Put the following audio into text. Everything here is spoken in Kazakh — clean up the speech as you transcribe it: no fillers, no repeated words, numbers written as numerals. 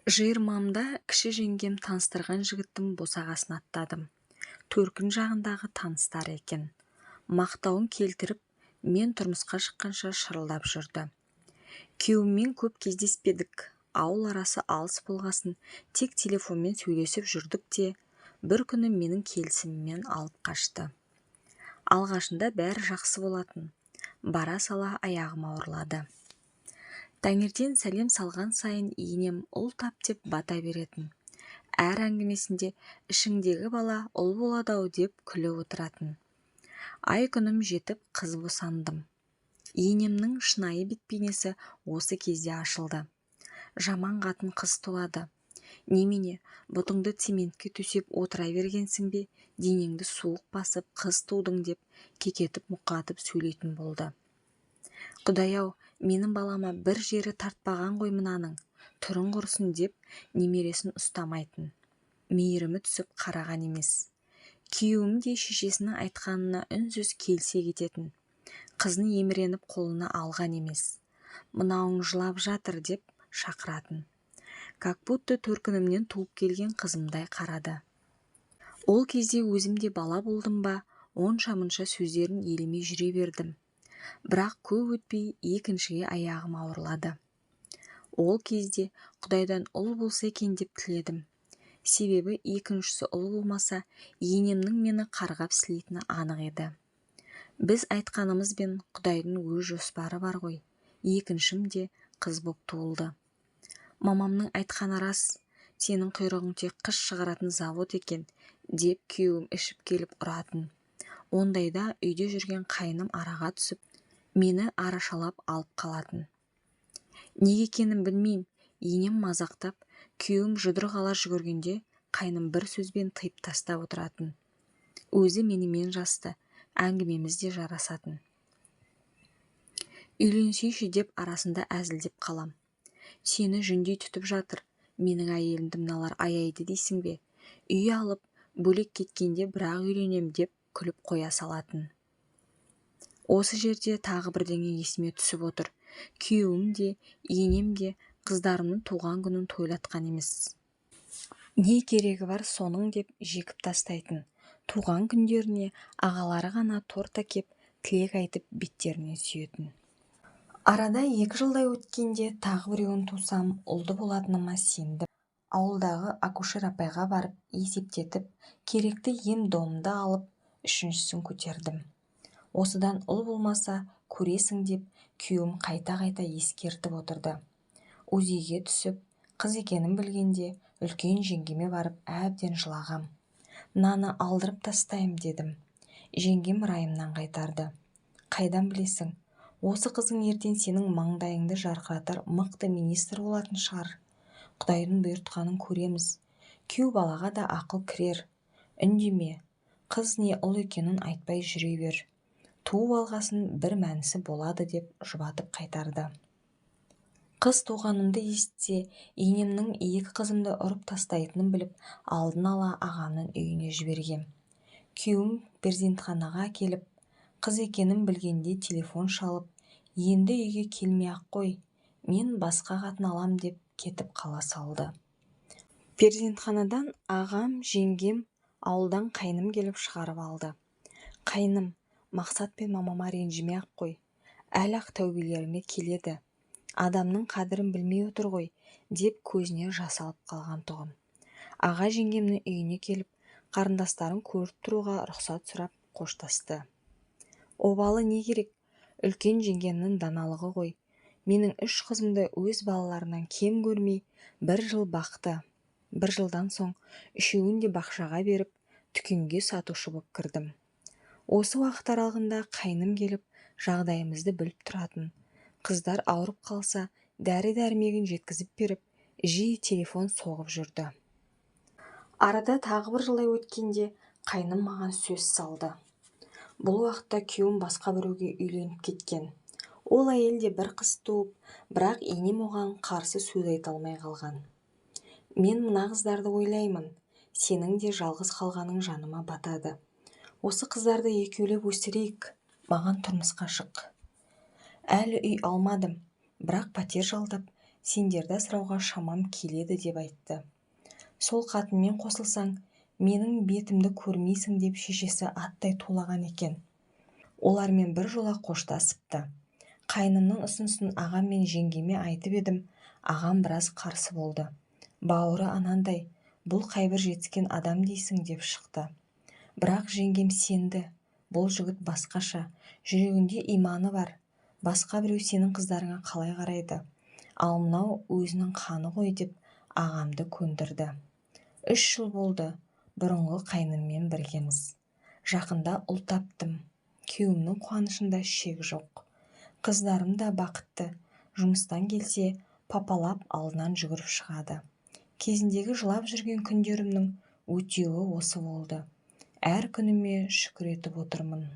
Жиырмамда кіші жеңгем таныстырған жігіттің босағасын аттадым. Төркін жағындағы таныстар екен. Мақтауын келтіріп, мен тұрмысқа шыққанша шырылдап жүрді. Күйеуіммен көп кездеспедік. Ауыл арасы алыс болғасын, тек телефонмен сөйлесіп жүрдік те, бір күні менің келісіміммен алып қашты. Алғашында бәрі жақсы болатын. Бара сала аяғым ауырлады. Таңертең сәлем салған сайын енем ұл тап деп бата беретін. Әр әңгімесінде ішіңдегі бала ұл болады-ау деп күліп отыратын. Ай күнім жетіп қыз босандым. Енемнің шынайы бет-бейнесі осы кезде ашылды. Жаман қатын қыз туады. Немене, бұтыңды цементке төсеп отыра бергенсің бе, денеңді суық басып қыз тудың деп кекетіп мұқатып сөйлейтін болды. Құдай-ау, менің балама бір жері тартпаған ғой мынаның, түрін құрсын деп немересін ұстамайтын. Мейірімі түсіп қараған емес. Күйеуім де шешесінің айтқанына үнсіз келсе кететін. Қызын еміреніп қолына алған емес. Мынауың жылап жатыр деп шақыратын. Как будто төркінімнен туып келген қызымдай қарады. Ол кезде өзімде бала болдым ба, онша-мұнша сөздерін елемей жүре бердім. Бірақ көп өтпей екіншіге аяғым ауырлады. Ол кезде Құдайдан ұл болса екен деп тіледім. Себебі екіншісі ұл болмаса, енемнің мені қарғап сілейтіні анық еді. Біз айтқанымызбен Құдайдың өз жоспары бар ғой. Екіншім де қыз боп туылды. Мамамның айтқаны рас, сенің құйрығың тек қыш шығаратын завод екен, деп күйеуім ішіп келіп ұратын. Ондайда үйде жүрген қайным араға түсіп, мені арашалап алып қалатын. Неге екенін білмеймін, енем мазақтап, күйеуім жұдырық ала жүгіргенде қайным бір сөзбен тыйып тастап отыратын. Өзі менімен жасты, әңгімеміз де жарасатын. Үйленсейші деп арасында әзілдеп қалам. Сені жүндей түтіп жатыр, менің әйелімді мыналар аяйды дейсің бе? Үй алып, бөлек кеткенде бірақ үйленем деп күліп қоя салатын. Осы жерде тағы бірдеңе есіме түсіп отыр. Күйеуім де, енем де қыздарымның туған күнін тойлатқан емес. Не керегі бар соның деп жекіп тастайтын. Туған күндеріне ағалары ғана торт әкеп, тілек айтып беттерінен сүйетін. Арада 2 жылдай өткенде тағы біреуін тусам, ұлды болатыныма сендім. Ауылдағы акушер апайға барып есептетіп, керекті ем-домды алып, 3-шісін көтердім. Осыдан ұл болмаса, көресің деп, күйеуім қайта-қайта ескертіп отырды. УЗИге түсіп, қыз екенін білгенде, үлкен жеңгеме барып әбден жылағам. Наны алдырып тастайым дедім. Жеңгем райымнан қайтарды. Қайдан білесің? Осы қызың ертең сенің маңдайыңды жарқыратар мықты министр болатын шығар. Құдайдың бұйыртқанын көреміз. Күйеу балаға да ақыл кірер. Үндеме. Қыз не ұл екенін айтпай жүре бер. Туып алғасын бір мәнісі болады деп жұбатып қайтарды. Қыз туғанымды естісе, енемнің 2 қызымды ұрып тастайтынын біліп, алдын ала ағамның үйіне жібергем. Күйеуім перзентханаға келіп, қыз екенін білгенде телефон шалып, енді үйге келмей-ақ қой, мен басқа қатын алам деп кетіп қала салды. Перзентханадан ағам, жеңгем, ауылдан қайным келіп шығарып алды. Қайным, Мақсат пен мамама ренжімей-ақ қой, әлі-ақ тәубелеріме келеді. Адамның қадірін білмей отыр ғой, деп көзіне жас алып қалған тұғын. Аға жеңгемнің үйіне келіп, қарындастарын көріп тұруға рұқсат сұрап қоштасты. Обалы не керек? Үлкен жеңгемнің даналығы ғой. Менің 3 қызымды өз балаларынан кем көрмей, 1 жыл бақты. 1 жылдан соң үшеуін де бақшаға беріп, дүкенге сатушы боп кірдім. Осы уақыт аралығында қайным келіп, жағдайымызды біліп тұратын. Қыздар ауырып қалса, дәрі-дәрмегін жеткізіп беріп, жиі телефон соғып жүрді. Арада тағы 1 жылдай өткенде қайным маған сөз салды. Бұл уақытта күйеуім басқа біреуге үйленіп кеткен. Ол әйел де 1 қыз туып, бірақ енем оған қарсы сөз айта алмай қалған. Мен мына қыздарды ойлаймын, сенің де жалғыз қалғаның жаныма батады. Осы қыздарды екеулеп өсірейік, маған тұрмысқа шық. Әлі үй алмадым, бірақ пәтер жалдап, сендерді асырауға шамам келеді деп айтты. Сол қатынмен қосылсаң, менің бетімді көрмейсің деп шешесі аттай тулаған екен. Олармен бір жола қоштасыпты. Қайнымның ұсынысын ағам мен жеңгеме айтып едім, ағам біраз қарсы болды. Бауыры анандай, бұл қайбір жетіскен адам дейсің деп шықты. Бірақ жеңгем сенді. Бұл жігіт басқаша, жүрегінде иманы бар. Басқа біреу сенің қыздарыңа қалай қарайды? Ал мынау өзінің қаны ғой деп ағамды көндірді. 3 жыл болды бұрынғы қайныммен біргеміз. Жақында ұл таптым. Күйеуімнің қуанышында шек жоқ. Қыздарым да бақытты. Жұмыстан келсе, папалап алдынан жүгіріп шығады. Кезіндегі жылап жүрген күндерімнің өтеуі осы болды. Әр күніме шүкір етіп отырмын.